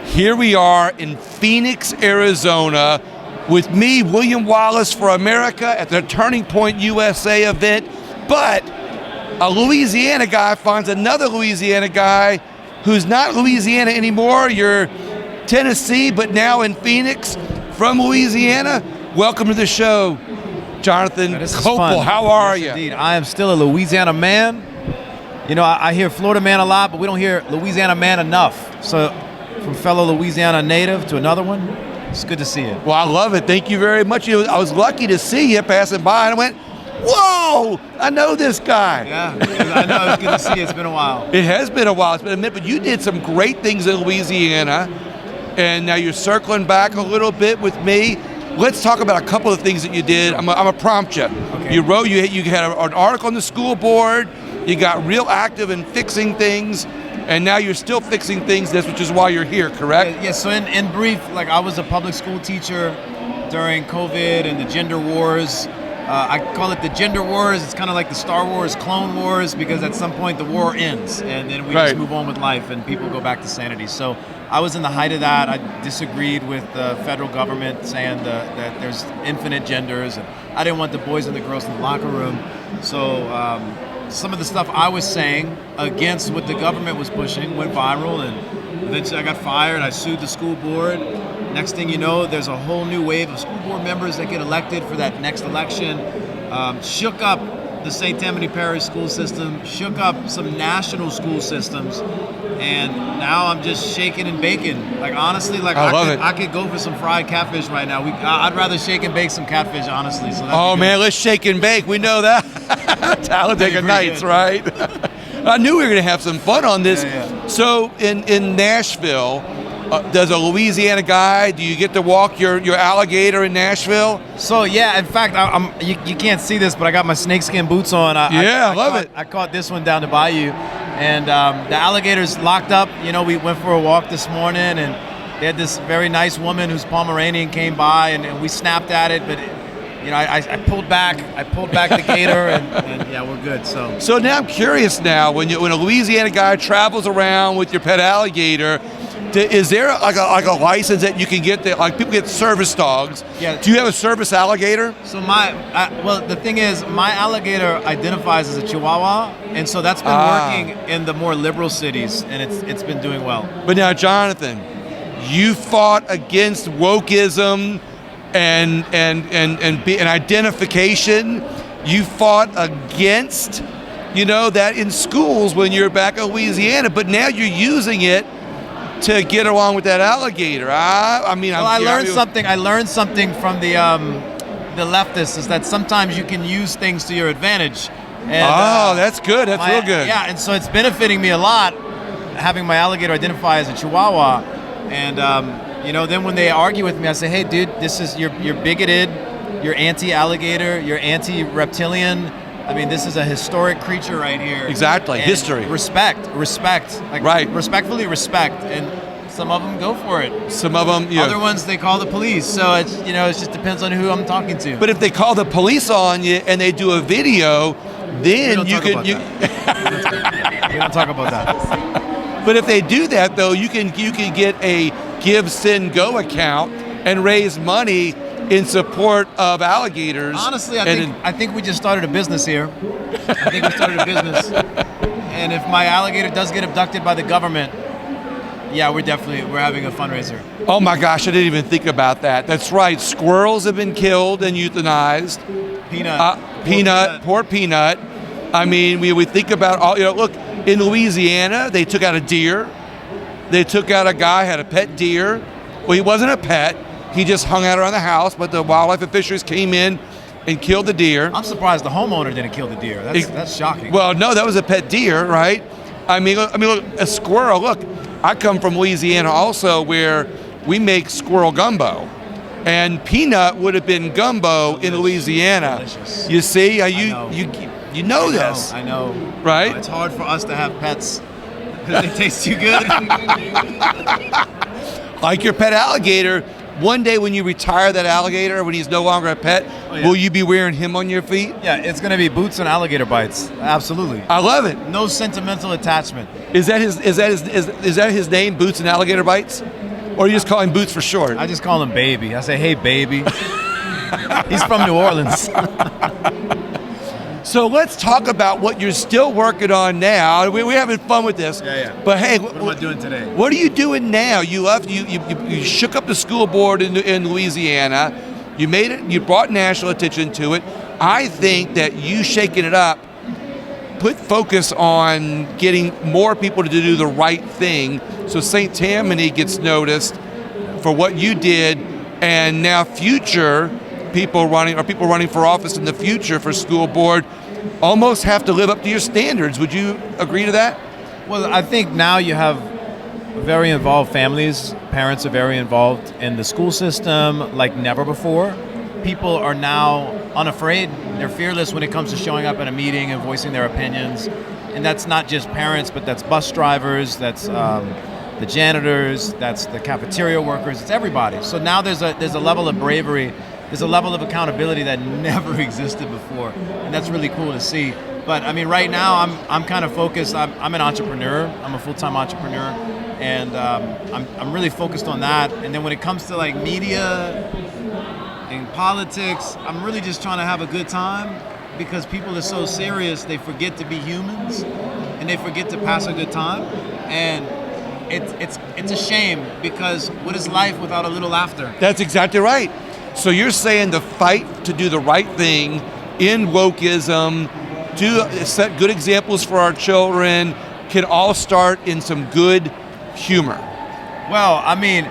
Here we are in Phoenix, Arizona, with me, William Wallace for America, at the Turning Point USA event. But a Louisiana guy finds another Louisiana guy who's not Louisiana anymore. You're Tennessee, but now in Phoenix, from Louisiana. Welcome to the show, Jonathan Koeppel. How are you? Indeed, I am still a Louisiana man. You know, I hear Florida man a lot, but we don't hear Louisiana man enough. So, from fellow Louisiana native to another one, it's good to see you. Well, I love it. Thank you very much. I was lucky to see you passing by, and I went, whoa, I know this guy. Yeah, I know. It's good to see you. It's been a while. It has been a while. It's been a minute, but you did some great things in Louisiana, and now you're circling back a little bit with me. Let's talk about a couple of things that you did. I'm gonna prompt you. Okay. You wrote, you had an article on the school board. You got real active in fixing things, and now you're still fixing things, which is why you're here, correct? Yeah, so in brief, like I was a public school teacher during COVID and the gender wars. I call it the gender wars. It's kind of like the Star Wars Clone Wars, because at some point the war ends and then we just move on with life and people go back to sanity. So I was in the height of that. I disagreed with the federal government saying that there's infinite genders, and I didn't want the boys and the girls in the locker room. So some of the stuff I was saying against what the government was pushing went viral, and eventually I got fired. I sued the school board. Next thing you know, there's a whole new wave of school board members that get elected for that next election. Shook up the St. Tammany Parish school system, shook up some national school systems, and now I'm just shaking and baking. Like honestly, like I could go for some fried catfish right now. I'd rather shake and bake some catfish, honestly. So man, let's shake and bake. We know that. Talladega Nights, right? I knew we were going to have some fun on this. Yeah. So in Nashville, does a Louisiana guy, do you get to walk your alligator in Nashville? So yeah, in fact, you can't see this, but I got my snakeskin boots on. I love it. I caught this one down the bayou, and the alligator's locked up. You know, we went for a walk this morning, and they had this very nice woman who's Pomeranian came by, and we snapped at it, but you know, I pulled back the gator, and yeah, we're good. So now I'm curious now, when a Louisiana guy travels around with your pet alligator, is there like a license that you can get that, like people get service dogs? Yeah. Do you have a service alligator? So well, the thing is, my alligator identifies as a Chihuahua, and so that's been working in the more liberal cities, and it's been doing well. But now, Jonathan, you fought against wokeism and identification. You fought against, that in schools when you're back in Louisiana, but now you're using it to get along with that alligator. I learned something from the leftists, is that sometimes you can use things to your advantage. And, that's good. That's real good. Yeah, and so it's benefiting me a lot having my alligator identify as a Chihuahua. And then when they argue with me, I say, hey, dude, this is you're bigoted, you're anti-alligator, you're anti-reptilian. I mean, this is a historic creature right here. Exactly, and history. Respect. Like, right. Respectfully respect. And some of them go for it. Some of them, Other ones, they call the police. So it just depends on who I'm talking to. But if they call the police on you and they do a video, then you can. We don't talk about that. But if they do that, though, you can get a Give, Send, Go account and raise money in support of alligators. Honestly, I think we just started a business here. I think we started a business. And if my alligator does get abducted by the government, yeah, we're having a fundraiser. Oh my gosh, I didn't even think about that. That's right. Squirrels have been killed and euthanized. Poor Peanut. I mean, we think about all, look, in Louisiana, they took out a deer. They took out a guy who had a pet deer. Well, he wasn't a pet. He just hung out around the house, but the wildlife and fisheries came in and killed the deer. I'm surprised the homeowner didn't kill the deer. That's shocking. Well, no, that was a pet deer, right? I mean, look, a squirrel. Look, I come from Louisiana also, where we make squirrel gumbo, and Peanut would have been gumbo in Louisiana. Delicious. You see, you know this. I know. Right? It's hard for us to have pets because they taste too good. Like your pet alligator. One day when you retire that alligator, when he's no longer a pet, will you be wearing him on your feet? Yeah, it's going to be boots and alligator bites. Absolutely. I love it. No sentimental attachment. Is that his name, Boots and Alligator Bites? Or you just call him Boots for short? I just call him Baby. I say, hey, baby. He's from New Orleans. So let's talk about what you're still working on now. We're having fun with this. Yeah. But hey, What am I doing today? What are you doing now? You shook up the school board in Louisiana. You made it. You brought national attention to it. I think that you shaking it up put focus on getting more people to do the right thing. So St. Tammany gets noticed for what you did, and now future people running for office in the future for school board almost have to live up to your standards. Would you agree to that? Well, I think now you have very involved families. Parents are very involved in the school system like never before. People are now unafraid. They're fearless when it comes to showing up at a meeting and voicing their opinions. And that's not just parents, but that's bus drivers, that's the janitors, that's the cafeteria workers, it's everybody. So now there's a level of bravery, there's a level of accountability that never existed before, and that's really cool to see. But I mean, right now I'm kind of focused. I'm an entrepreneur. I'm a full-time entrepreneur, and I'm really focused on that. And then when it comes to like media and politics, I'm really just trying to have a good time, because people are so serious they forget to be humans, and they forget to pass a good time. And it's a shame, because what is life without a little laughter? That's exactly right. So you're saying the fight to do the right thing in wokeism, to set good examples for our children, can all start in some good humor. Well, I mean,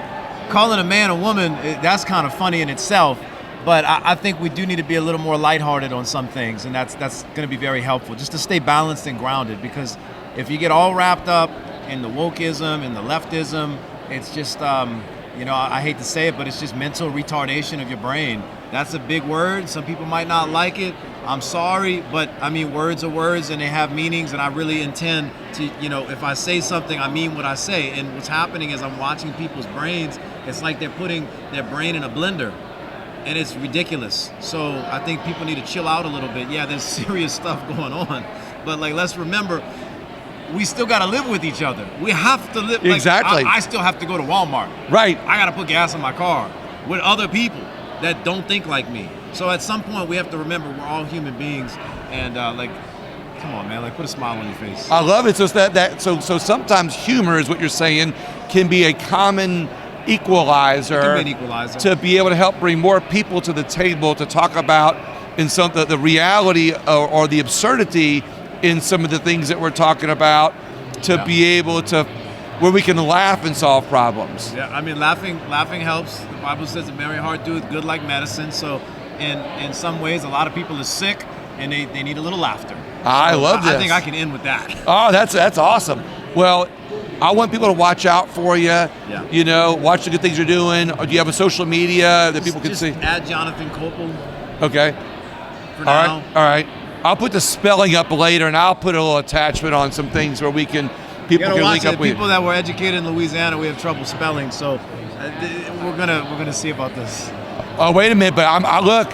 calling a man a woman, that's kind of funny in itself, but I think we do need to be a little more lighthearted on some things, and that's going to be very helpful, just to stay balanced and grounded, because if you get all wrapped up in the wokeism and the leftism, it's just, I hate to say it, but it's just mental retardation of your brain. That's a big word. Some people might not like it. I'm sorry, but I mean, words are words and they have meanings, and I really intend to, if I say something, I mean what I say. And what's happening is I'm watching people's brains. It's like they're putting their brain in a blender, and it's ridiculous. So I think people need to chill out a little bit. Yeah, there's serious stuff going on, but like, let's remember, we still got to live with each other. We have to live. Exactly. I still have to go to Walmart. Right. I got to put gas in my car with other people that don't think like me. So at some point, we have to remember we're all human beings, and come on, man, put a smile on your face. I love it. So sometimes humor is what you're saying can be a common equalizer. It can be an equalizer to be able to help bring more people to the table to talk about the reality or the absurdity in some of the things that we're talking about, to be able to, where we can laugh and solve problems. Yeah, I mean, laughing helps. The Bible says a merry heart doeth good like medicine. So in some ways, a lot of people are sick and they need a little laughter. I love this. I think I can end with that. Oh, that's awesome. Well, I want people to watch out for you. Yeah. Watch the good things you're doing. Or do you have a social media that people can see? Add Jonathan Koeppel. Okay. For now. All right. I'll put the spelling up later, and I'll put a little attachment on some things where people can link up with. People that were educated in Louisiana, we have trouble spelling, so we're gonna see about this. Oh, wait a minute, but look,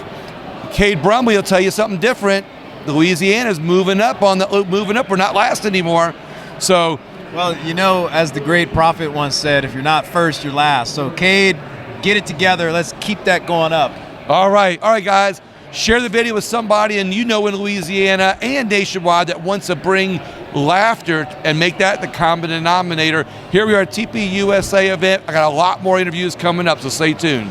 Cade Brumley will tell you something different. Louisiana's moving up. We're not last anymore. So, well, as the great prophet once said, if you're not first, you're last. So, Cade, get it together. Let's keep that going up. All right, guys. Share the video with somebody in Louisiana and nationwide that wants to bring laughter and make that the common denominator. Here we are at TPUSA event. I got a lot more interviews coming up, so stay tuned.